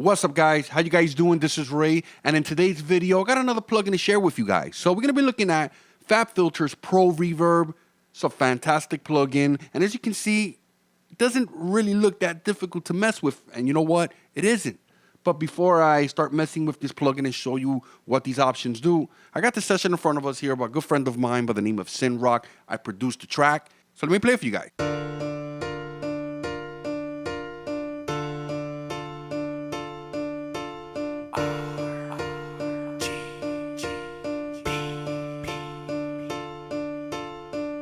What's up, guys? How you guys doing? This is Ray, and in today's video, I got another plugin to share with you guys. So we're going to be looking at FabFilter's Pro Reverb. It's a fantastic plugin, and as you can see, it doesn't really look that difficult to mess with, and you know what? It isn't. But before I start messing with this plugin and show you what these options do, I got the session in front of us here by a good friend of mine by the name of Synrock. I produced the track, so let me play it for you guys.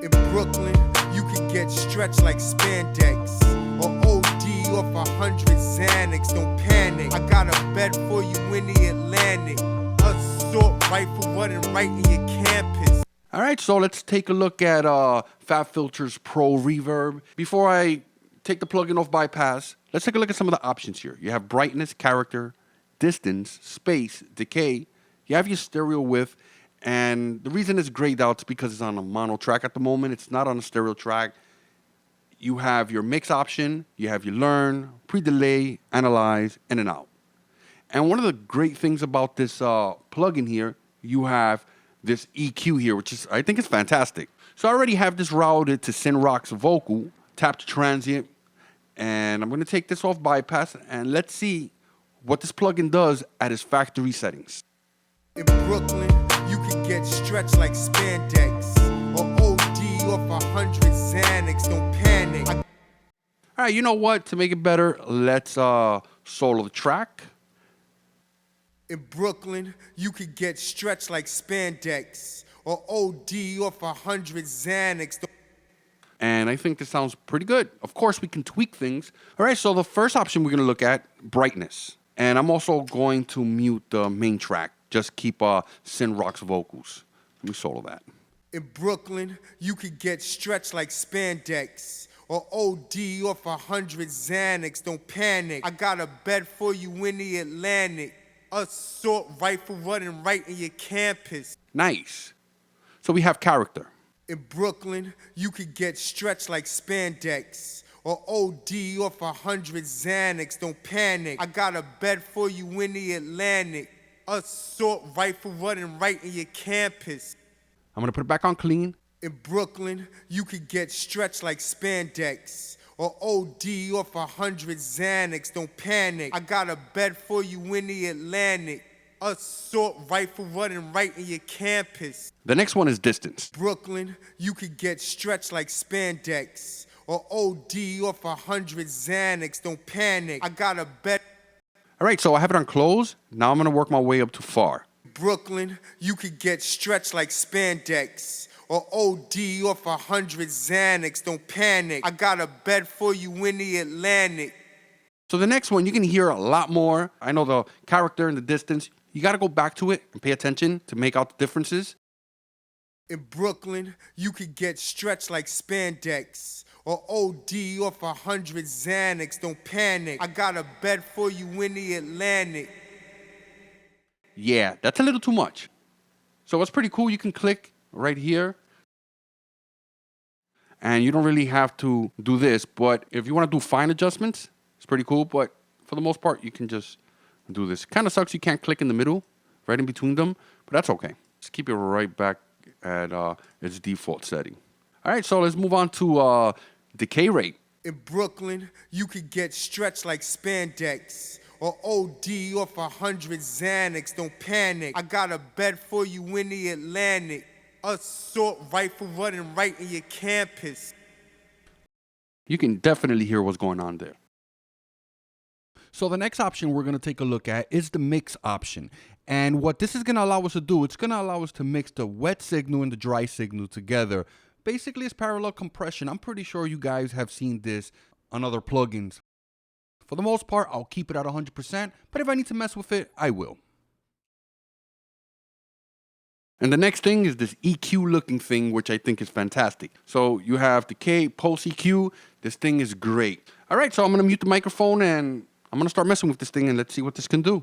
In Brooklyn, you can get stretched like spandex, or OD off 100 Xanax. Don't panic, I got a bet for you in the Atlantic. Assault rifle running right in your campus. All right, so let's take a look at FabFilter's Pro Reverb. Before I take the plugin off bypass, let's take a look at some of the options here. You have brightness, character, distance, space, decay. You have your stereo width. And the reason it's grayed out is because it's on a mono track at the moment. It's not on a stereo track. You have your mix option. You have your learn, pre-delay, analyze, in and out. And one of the great things about this plugin here, you have this EQ here, which is, I think, is fantastic. So I already have this routed to Synrock's vocal, tap to transient, and I'm going to take this off bypass, and let's see what this plugin does at its factory settings. In Brooklyn, you can get stretched like spandex, or OD off 100 Xanax. Don't panic. All right, you know what? To make it better, let's solo the track. In Brooklyn, you can get stretched like spandex, or OD off 100 Xanax. And I think this sounds pretty good. Of course, we can tweak things. All right, so the first option we're going to look at, brightness. And I'm also going to mute the main track. Just keep Synrock's vocals. Let me solo that. In Brooklyn, you could get stretched like spandex, or OD off 100 Xanax. Don't panic, I got a bet for you in the Atlantic. Assault rifle running right in your campus. Nice. So we have character. In Brooklyn, you could get stretched like spandex, or OD off 100 Xanax. Don't panic, I got a bet for you in the Atlantic. Assault rifle running right in your campus. I'm going to put it back on clean. In Brooklyn, you could get stretched like spandex, or OD off 100 Xanax. Don't panic, I got a bet for you in the Atlantic. Assault rifle running right in your campus. The next one is distance. Brooklyn, you could get stretched like spandex, or OD off 100 Xanax. Don't panic, I got a bet. All right, so I have it on close. Now I'm going to work my way up to far. Brooklyn, you could get stretched like spandex, or OD off 100 Xanax. Don't panic, I got a bet for you in the Atlantic. So the next one, you can hear a lot more. I know the character and the distance. You got to go back to it and pay attention to make out the differences. In Brooklyn, you could get stretched like spandex, or OD off 100 Xanax. Don't panic, I got a bet for you in the Atlantic. Yeah, that's a little too much. So what's pretty cool, you can click right here. And you don't really have to do this, but if you want to do fine adjustments, it's pretty cool. But for the most part, you can just do this. Kind of sucks you can't click in the middle, right in between them, but that's okay. Just keep it right back at its default setting. All right, so let's move on to decay rate. In Brooklyn, you could get stretched like spandex, or OD off 100 Xanax. Don't panic, I got a bet for you in the Atlantic. Assault rifle running right in your campus. You can definitely hear what's going on there. So the next option we're going to take a look at is the mix option. And what this is going to allow us to do, it's going to allow us to mix the wet signal and the dry signal together. Basically, it's parallel compression. I'm pretty sure you guys have seen this on other plugins. For the most part, I'll keep it at 100%, but if I need to mess with it, I will. And the next thing is this EQ looking thing, which I think is fantastic. So you have Decay Pulse EQ. This thing is great. All right, so I'm going to mute the microphone and I'm going to start messing with this thing and let's see what this can do.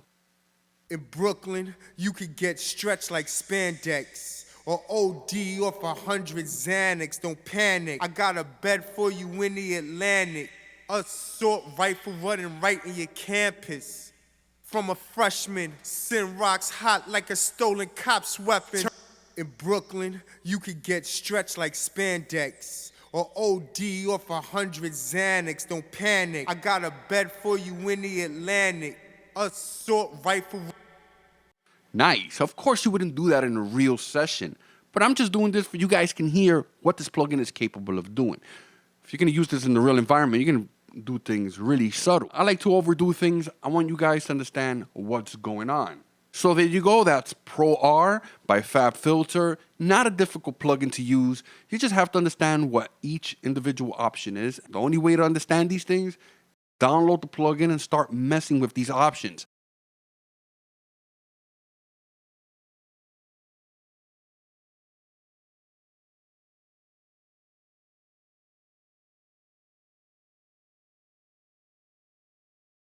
In Brooklyn, you could get stretched like spandex, or OD off 100 Xanax. Don't panic, I got a bet for you in the Atlantic. Assault rifle running right in your campus. from a freshman. Send rocks hot like a stolen cop's weapon. In Brooklyn, you could get stretched like spandex. Or OD off 100 Xanax, don't panic. I got a bed for you in the Atlantic. Assault rifle. Nice. Of course you wouldn't do that in a real session, but I'm just doing this for you guys can hear what this plugin is capable of doing. If you're going to use this in the real environment, you're going to do things really subtle. I like to overdo things. I want you guys to understand what's going on. So there you go. That's Pro-R by FabFilter. Not a difficult plugin to use. You just have to understand what each individual option is. The only way to understand these things, download the plugin and start messing with these options.